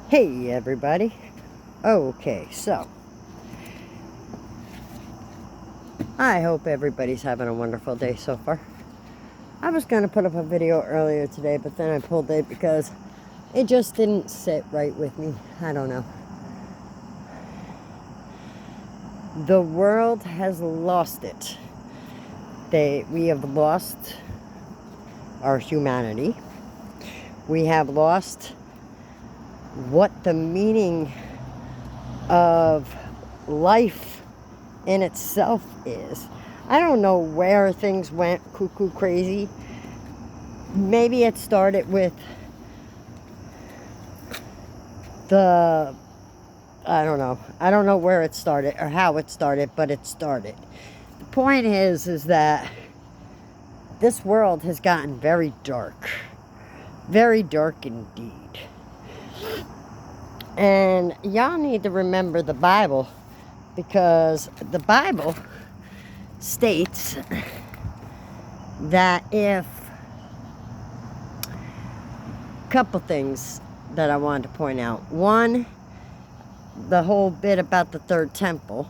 Hey everybody. Okay, so I hope everybody's having a wonderful day so far. I was going to put up a video earlier today, but then I pulled it because it just didn't sit right with me. I don't know. The world has lost it. We have lost our humanity. We have lost what the meaning of life in itself is. I don't know where things went cuckoo crazy. Maybe it started with I don't know. I don't know where it started or how it started, but it started. The point is that this world has gotten very dark. Very dark indeed. And y'all need to remember the Bible, because the Bible states that if a couple things that I wanted to point out. One, the whole bit about the third temple.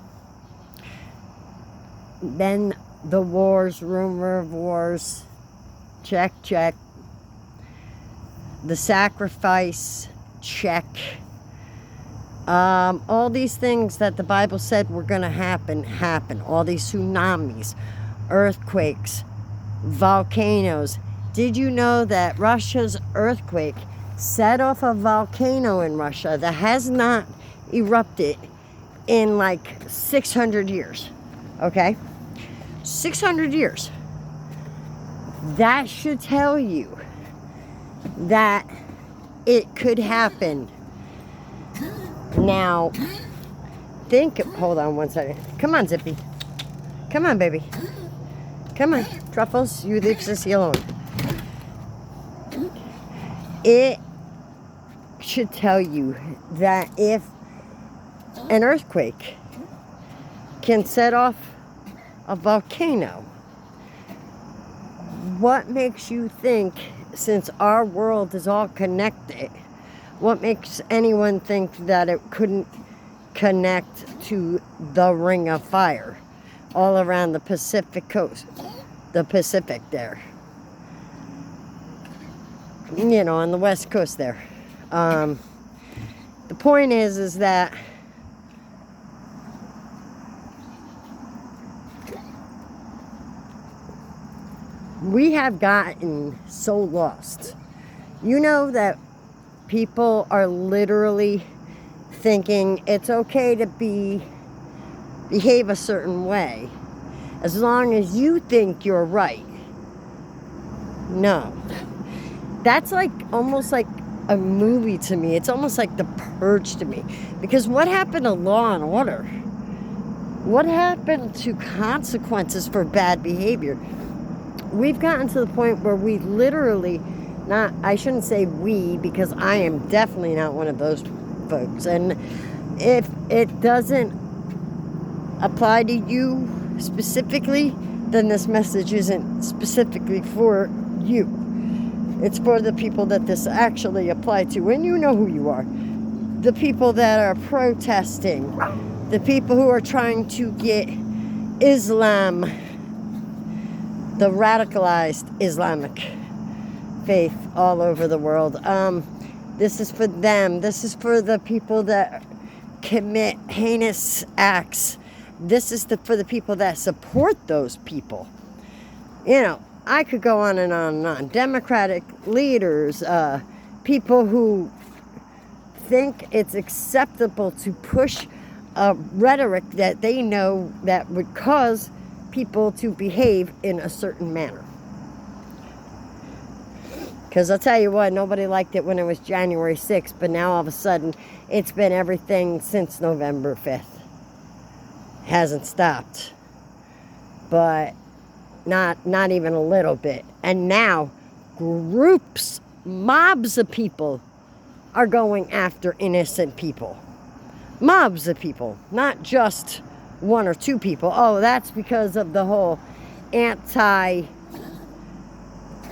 Then the wars, rumor of wars, check. The sacrifice, check. All these things that the Bible said were going to happen. All these tsunamis, earthquakes, volcanoes. Did you know that Russia's earthquake set off a volcano in Russia that has not erupted in like 600 years? Okay? 600 years. That should tell you that it could happen. Now, hold on one second. Come on, Zippy. Come on, baby. Come on, Truffles, you leave Sissy alone. It should tell you that if an earthquake can set off a volcano, what makes you think, since our world is all connected, what makes anyone think that it couldn't connect to the Ring of Fire all around the Pacific coast, the Pacific there, you know, on the west coast there? The point is that we have gotten so lost. You know that people are literally thinking it's okay to behave a certain way as long as you think you're right. No. That's like almost like a movie to me. It's almost like The Purge to me. Because what happened to law and order? What happened to consequences for bad behavior? We've gotten to the point where we literally, I shouldn't say we, because I am definitely not one of those folks. And if it doesn't apply to you specifically, then this message isn't specifically for you. It's for the people that this actually applied to. And you know who you are. The people that are protesting. The people who are trying to get Islam, the radicalized Islamic faith, all over the world. This is for them. This is for the people that commit heinous acts. This is for the people that support those people. You know, I could go on and on and on. Democratic leaders, people who think it's acceptable to push a rhetoric that they know that would cause people to behave in a certain manner. Because I'll tell you what, nobody liked it when it was January 6th, but now all of a sudden it's been everything since November 5th. Hasn't stopped. But not even a little bit. And now groups, mobs of people are going after innocent people. Mobs of people, not just one or two people. Oh, that's because of the whole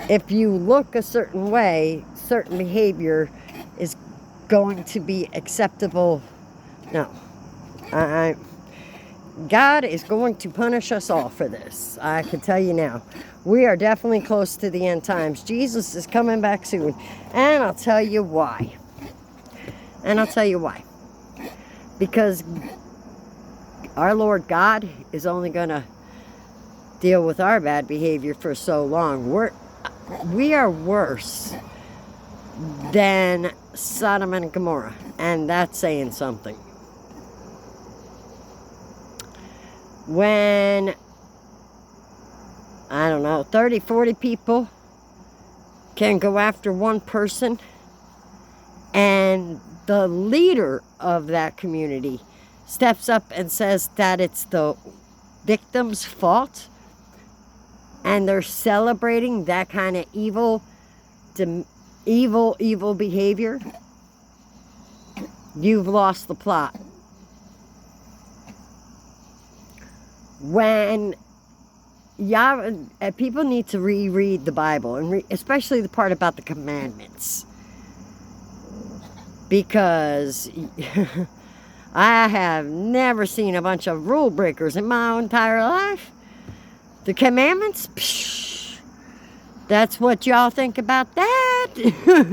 if you look a certain way, certain behavior is going to be acceptable. No. God is going to punish us all for this. I can tell you now. We are definitely close to the end times. Jesus is coming back soon. And I'll tell you why. Because our Lord God is only going to deal with our bad behavior for so long. We are worse than Sodom and Gomorrah. And that's saying something. When, I don't know, 30, 40 people can go after one person, and the leader of that community steps up and says that it's the victim's fault, and they're celebrating that kind of evil behavior, you've lost the plot. When people need to reread the Bible, and especially the part about the commandments, because I have never seen a bunch of rule breakers in my entire life. The commandments, psh, that's what y'all think about that,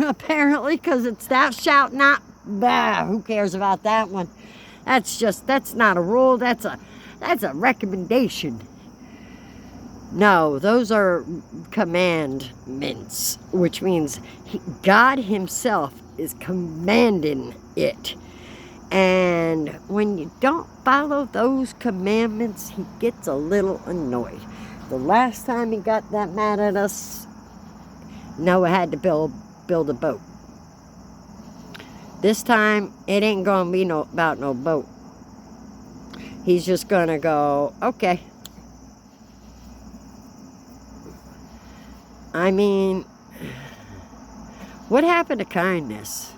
apparently, because it's thou shalt not. Bah, who cares about that one? That's not a rule. That's a recommendation. No, those are commandments, which means God himself is commanding it. And when you don't follow those commandments, he gets a little annoyed. The last time he got that mad at us, Noah had to build a boat. This time, it ain't going to be about no boat. He's just going to go, okay. I mean, what happened to kindness?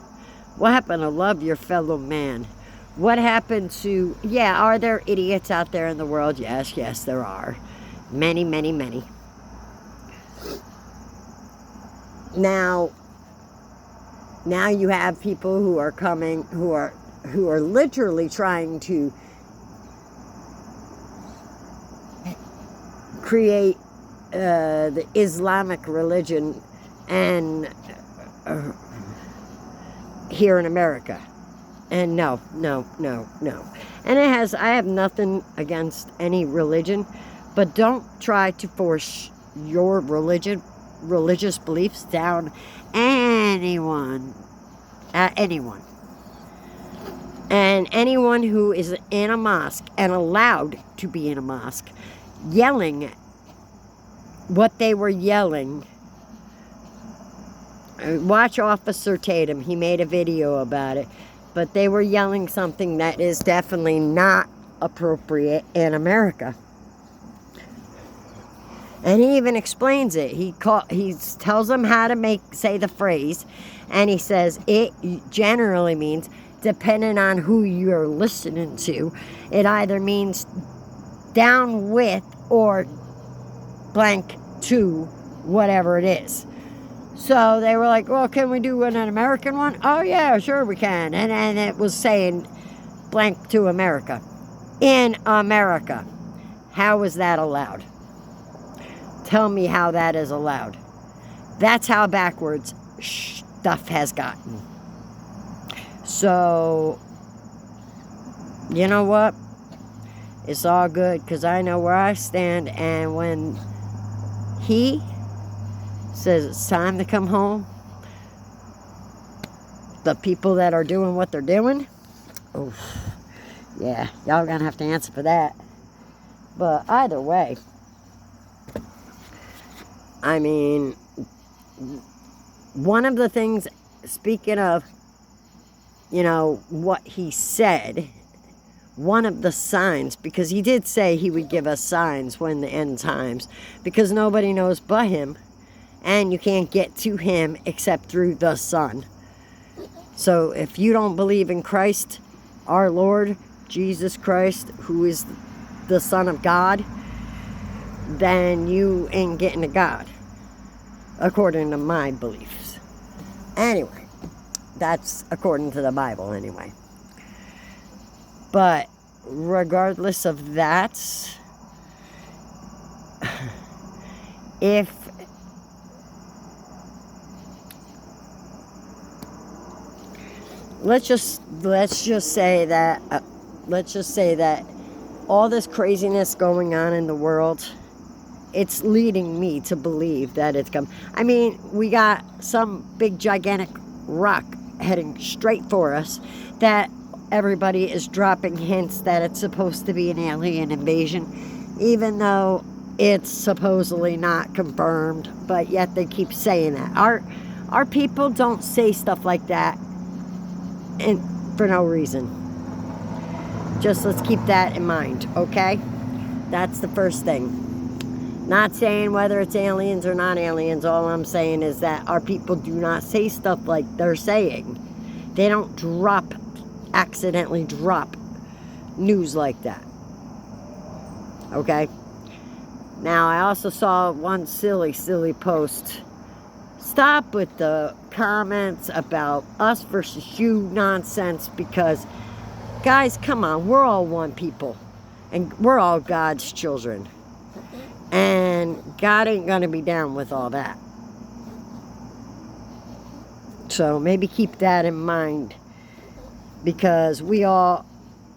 What happened to love your fellow man? What happened to, are there idiots out there in the world? Yes, there are. Many, many, many. Now you have people who are coming, who are literally trying to create the Islamic religion and here in America. And no. And I have nothing against any religion, but don't try to force your religious beliefs down anyone. And anyone who is in a mosque and allowed to be in a mosque, yelling what they were yelling. Watch Officer Tatum. He made a video about it. But they were yelling something that is definitely not appropriate in America. And he even explains it. He tells them how to say the phrase. And he says it generally means, depending on who you're listening to, it either means down with or blank to whatever it is. So they were like, well, can we do an American one? Oh, yeah, sure we can. And it was saying blank to America. In America. How is that allowed? Tell me how that is allowed. That's how backwards stuff has gotten. So, you know what? It's all good because I know where I stand. And when he says it's time to come home, the people that are doing what they're doing, yeah, y'all gonna have to answer for that. But either way, I mean, one of the things, speaking of, what he said, one of the signs, because he did say he would give us signs when the end times, because nobody knows but him, and you can't get to him except through the Son. So if you don't believe in Christ, our Lord Jesus Christ, who is the Son of God, then you ain't getting to God, according to my beliefs. Anyway, That's according to the Bible anyway. But regardless of that, if let's just say that all this craziness going on in the world, it's leading me to believe that it's come. I mean, we got some big gigantic rock heading straight for us that everybody is dropping hints that it's supposed to be an alien invasion, even though it's supposedly not confirmed, but yet they keep saying that. Our people don't say stuff like that and for no reason. Just let's keep that in mind, okay? That's the first thing. Not saying whether it's aliens or not aliens. All I'm saying is that our people do not say stuff like they're saying. They don't accidentally drop news like that. Okay? Now, I also saw one silly post. Stop with the comments about us versus you nonsense, because, guys, come on, we're all one people. And we're all God's children. And God ain't going to be down with all that. So maybe keep that in mind. Because we all,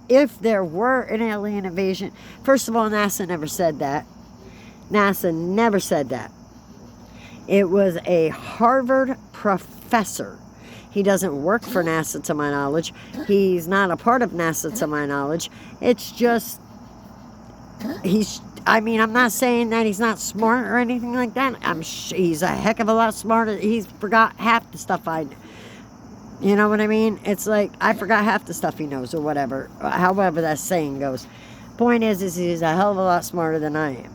if there were an alien invasion, first of all, NASA never said that. NASA never said that. It was a Harvard professor. He doesn't work for NASA to my knowledge. He's not a part of NASA to my knowledge. It's just, I'm not saying that he's not smart or anything like that. He's a heck of a lot smarter. He's forgot half the stuff you know what I mean? It's like, I forgot half the stuff he knows or whatever. However that saying goes. Point is he's a hell of a lot smarter than I am.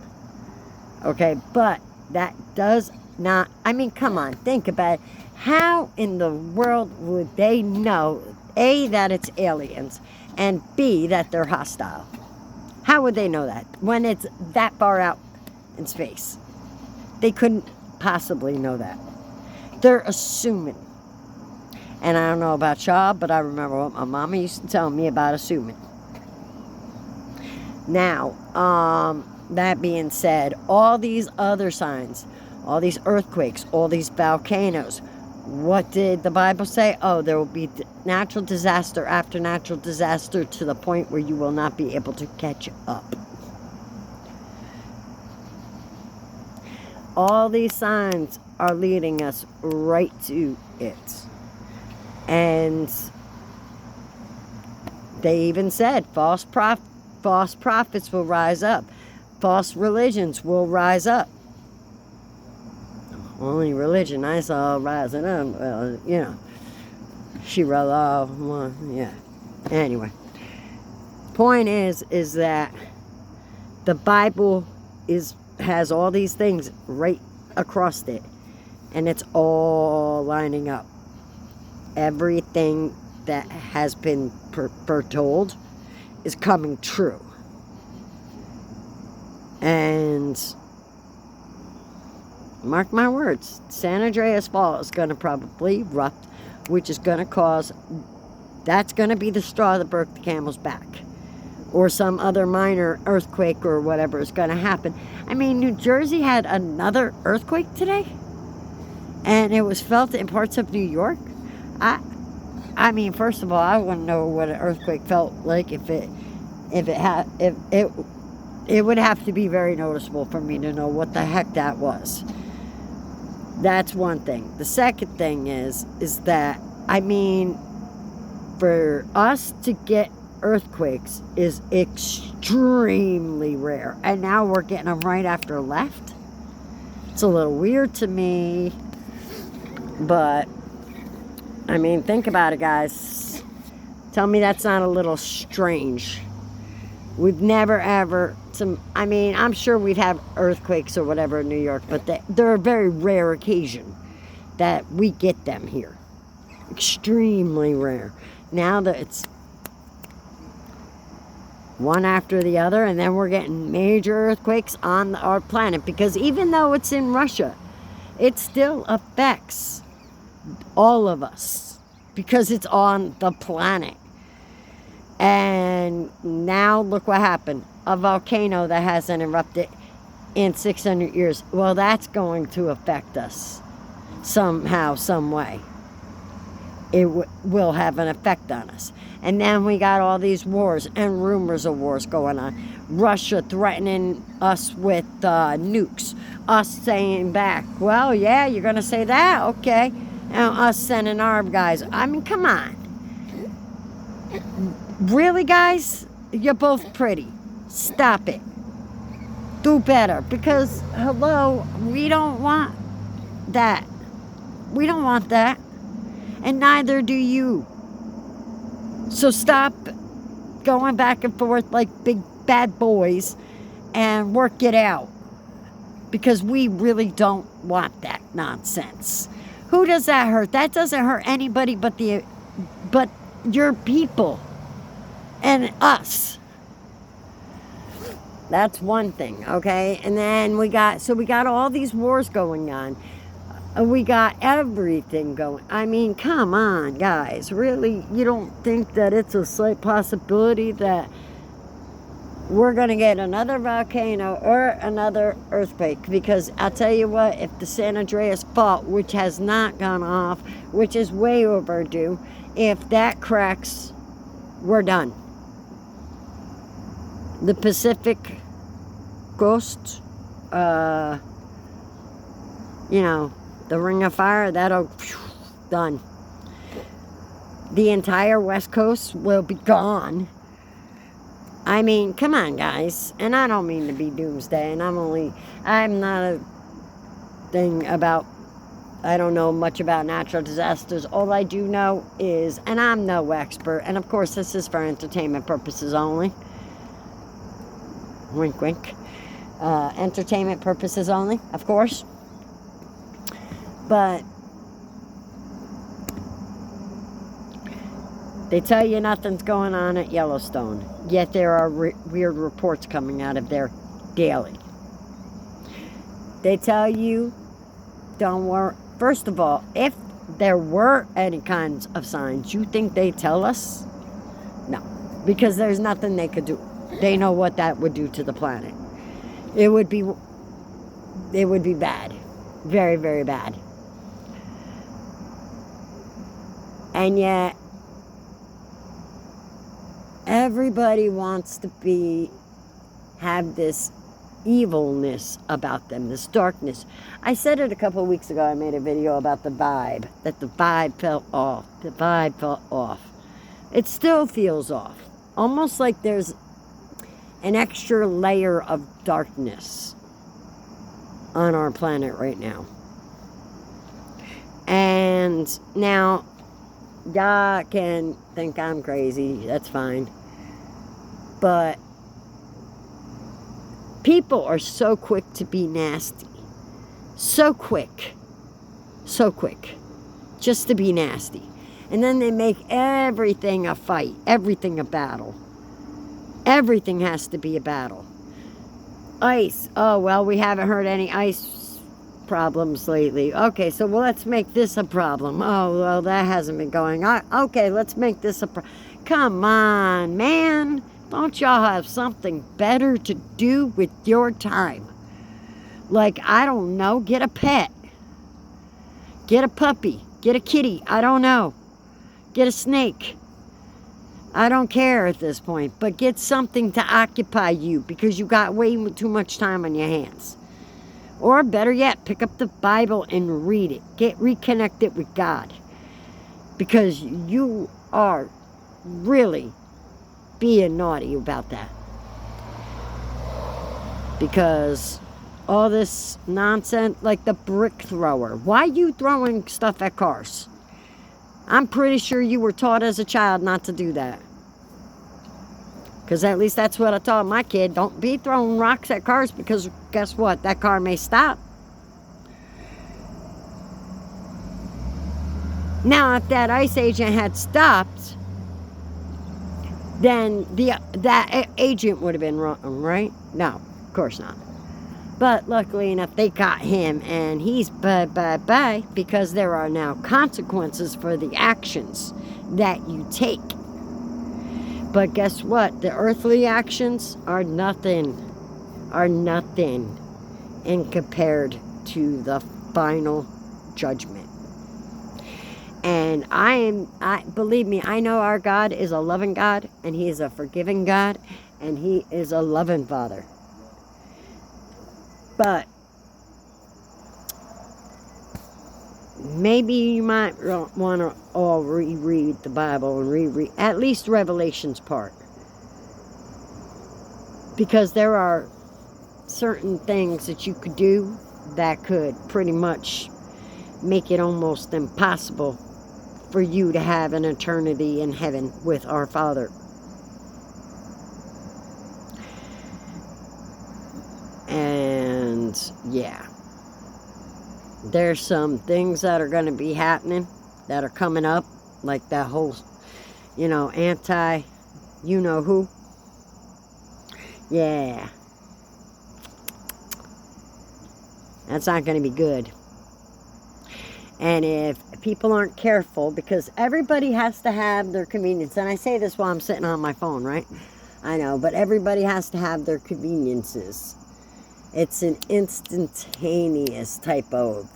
Okay, but that does not, come on, think about it. How in the world would they know, A, that it's aliens, and B, that they're hostile? How would they know that when it's that far out in space? They couldn't possibly know that. They're assuming. And I don't know about y'all, but I remember what my mama used to tell me about assuming. Now, that being said, all these other signs, all these earthquakes, all these volcanoes, what did the Bible say? Oh, there will be natural disaster after natural disaster to the point where you will not be able to catch up. All these signs are leading us right to it. And they even said false prophets will rise up. False religions will rise up. Only religion I saw rising up, yeah. Anyway, point is that the Bible has all these things right across it, and it's all lining up. Everything that has been foretold is coming true. And mark my words, San Andreas Fault is going to probably erupt, which is going to that's going to be the straw that broke the camel's back. Or some other minor earthquake or whatever is going to happen. New Jersey had another earthquake today, and it was felt in parts of New York. First of all, I want to know what an earthquake felt like. It would have to be very noticeable for me to know what the heck that was. That's one thing. The second thing is that, for us to get earthquakes is extremely rare. And now we're getting them right after left. It's a little weird to me. But, think about it, guys. Tell me that's not a little strange. We've never ever, I'm sure we've had earthquakes or whatever in New York, but they're a very rare occasion that we get them here. Extremely rare. Now that it's one after the other, and then we're getting major earthquakes on our planet, because even though it's in Russia, it still affects all of us. because it's on the planet. And now look what happened. A volcano that hasn't erupted in 600 years. Well, that's going to affect us somehow, some way. It will have an effect on us. And then we got all these wars and rumors of wars going on. Russia threatening us with nukes. Us saying back, well, yeah, you're going to say that? Okay. And us sending our guys. I mean, come on. Really, guys? You're both pretty. Stop it. Do better. Because, hello, we don't want that. We don't want that. And neither do you. So stop going back and forth like big bad boys and work it out. Because we really don't want that nonsense. Who does that hurt? That doesn't hurt anybody but your people and us. That's one thing, okay? And then we got all these wars going on. We got everything going. I mean, come on, guys. Really, you don't think that it's a slight possibility that we're going to get another volcano or another earthquake? Because I'll tell you what, if the San Andreas fault, which has not gone off, which is way overdue, if that cracks, we're done. The Pacific Coast, the Ring of Fire, that'll, done. The entire West Coast will be gone. I mean, come on, guys. And I don't mean to be doomsday, and I'm not a thing about, I don't know much about natural disasters. All I do know is, and I'm no expert, and of course this is for entertainment purposes only. Wink, wink. Entertainment purposes only, of course. But they tell you nothing's going on at Yellowstone, yet there are weird reports coming out of there daily. They tell you, don't worry. First of all, if there were any kinds of signs, you think they tell us? No, because there's nothing they could do. They know what that would do to the planet. It would be bad. Very, very bad. And yet, everybody wants to have this evilness about them, this darkness. I said it a couple of weeks ago. I made a video about the vibe, that the vibe fell off. The vibe fell off. It still feels off. Almost like there's an extra layer of darkness on our planet right now. And now, y'all can think I'm crazy. That's fine. But people are so quick to be nasty. So quick. So quick. Just to be nasty. And then they make everything a fight. Everything a battle. Everything has to be a battle. Ice. Oh, well, we haven't heard any ice problems lately. Okay, so let's make this a problem. Oh, well, that hasn't been going on. Okay, let's make this a problem. Come on, man. Don't y'all have something better to do with your time? Like, I don't know, get a pet. Get a puppy. Get a kitty. I don't know. Get a snake. I don't care at this point, but get something to occupy you because you got way too much time on your hands. Or better yet, pick up the Bible and read it. Get reconnected with God. Because you are really being naughty about that. Because all this nonsense, like the brick thrower. Why are you throwing stuff at cars? I'm pretty sure you were taught as a child not to do that. Because at least that's what I taught my kid. Don't be throwing rocks at cars because guess what? That car may stop. Now, if that ICE agent had stopped, then that agent would have been wrong, right? No, of course not. But luckily enough, they got him, and he's bye, because there are now consequences for the actions that you take. But guess what? The earthly actions are nothing in compared to the final judgment. And believe me, I know our God is a loving God, and He is a forgiving God, and He is a loving Father. But maybe you might want to all reread the Bible and reread at least Revelations part. Because there are certain things that you could do that could pretty much make it almost impossible for you to have an eternity in heaven with our Father. And yeah, there's some things that are going to be happening that are coming up, like that whole, anti, who. Yeah, that's not going to be good. And if people aren't careful, because everybody has to have their convenience, and I say this while I'm sitting on my phone, right? I know, but everybody has to have their conveniences. It's an instantaneous type of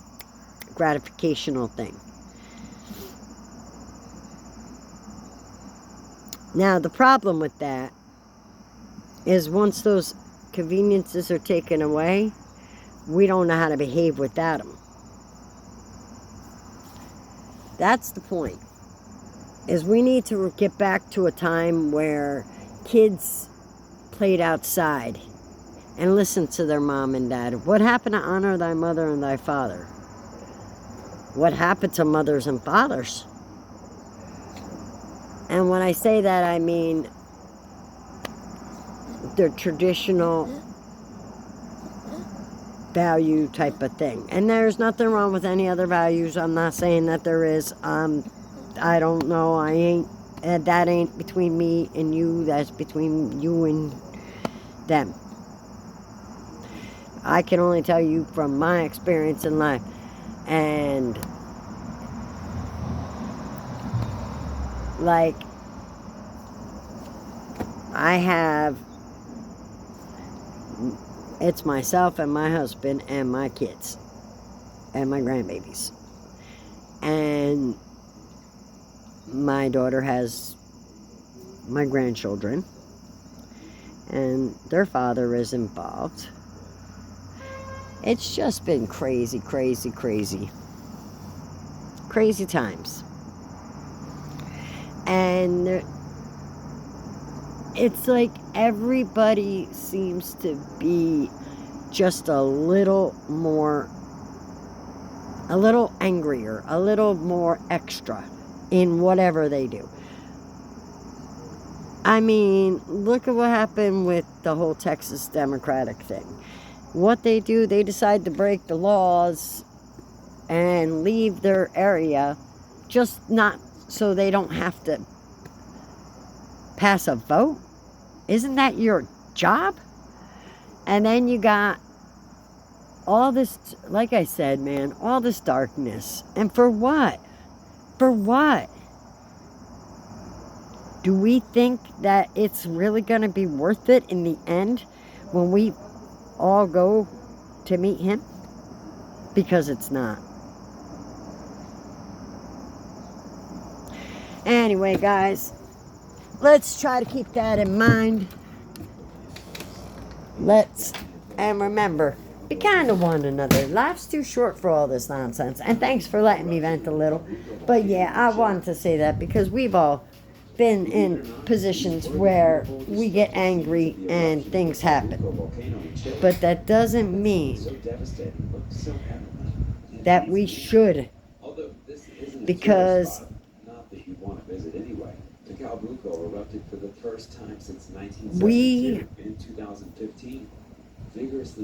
gratificational thing. Now, the problem with that is once those conveniences are taken away, we don't know how to behave without them. That's the point. Is we need to get back to a time where kids played outside and listened to their mom and dad. What happened to honor thy mother and thy father? What happened to mothers and fathers? And when I say that, I mean the traditional value type of thing. And there's nothing wrong with any other values. I'm not saying that there is. I don't know. That ain't between me and you. That's between you and them. I can only tell you from my experience in life. And like, it's myself and my husband and my kids and my grandbabies. And my daughter has my grandchildren. And their father is involved. It's just been crazy, crazy, crazy. Crazy times. And it's like everybody seems to be just a little angrier, a little more extra in whatever they do. I mean, look at what happened with the whole Texas Democratic thing. What they do, they decide to break the laws and leave their area, just not so they don't have to pass a vote. Isn't that your job? And then you got all this, like I said, man, all this darkness. And for what? For what? Do we think that it's really going to be worth it in the end when we all go to meet him? Because it's not. Anyway, guys, let's try to keep that in mind. And remember, be kind to one another. Life's too short for all this nonsense. And thanks for letting me vent a little. But yeah, I wanted to say that because we've all been in positions where we get angry and things happen. But that doesn't mean that we should. Because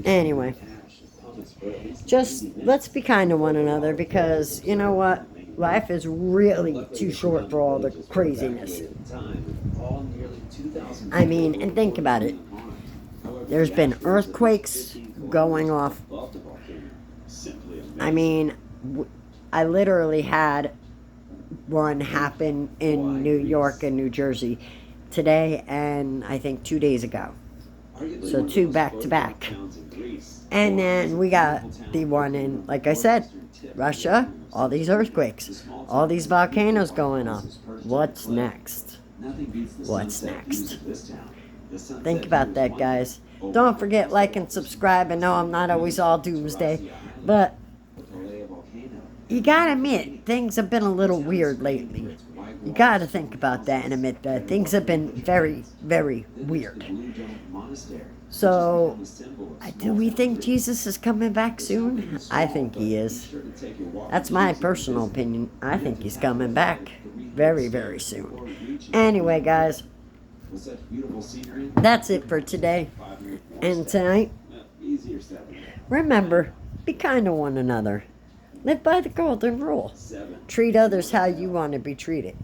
anyway, just let's be kind to one another, because you know what? Life is really too short for all the craziness. I mean, and think about it. There's been earthquakes going off. I mean, I literally had one happen in New York and New Jersey today and I think 2 days ago. So 2 back to back. And then we got the one in, like I said, Russia, all these earthquakes, all these volcanoes going on. What's next? What's next? Think about that, guys. Don't forget, like and subscribe. I know I'm not always all doomsday, but you gotta admit, things have been a little weird lately. You gotta think about that and admit that things have been very, very weird. So, do we think Jesus is coming back soon? I think he is. That's my personal opinion. I think he's coming back very, very soon. Anyway, guys, that's it for today and tonight. Remember, be kind to one another. Live by the golden rule. Treat others how you want to be treated.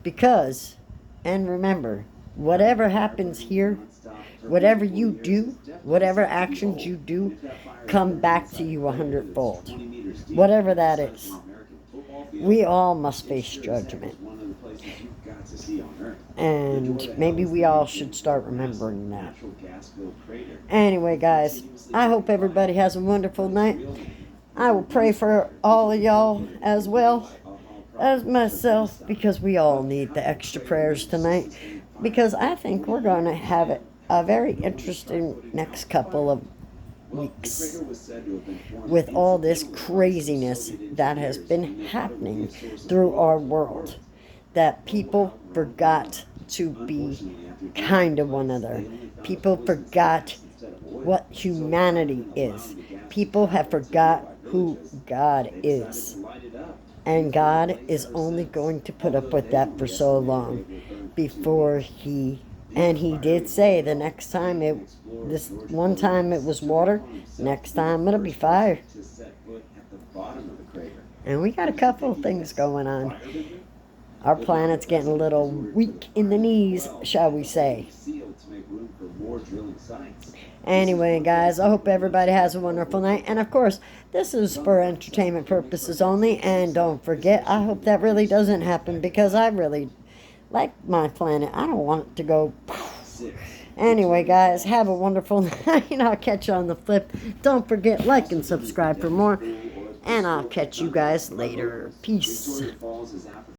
Because, and remember, whatever happens here, whatever you do, whatever actions you do, come back to you 100-fold. Whatever that is. We all must face judgment. And maybe we all should start remembering that. Anyway, guys, I hope everybody has a wonderful night. I will pray for all of y'all as well as myself, because we all need the extra prayers tonight, because I think we're going to have a very interesting next couple of weeks with all this craziness that has been happening through our world, that people forgot to be kind to one another. People forgot what humanity is. People have forgot who God is. And God is only going to put up with that for so long before he did say the next time this one time it was water, next time it'll be fire. And we got a couple of things going on. Our planet's getting a little weak in the knees, shall we say. Anyway, guys, I hope everybody has a wonderful night. And, of course, this is for entertainment purposes only. And don't forget, I hope that really doesn't happen, because I really like my planet. I don't want it to go. Anyway, guys, have a wonderful night. I'll catch you on the flip. Don't forget, like and subscribe for more. And I'll catch you guys later. Peace.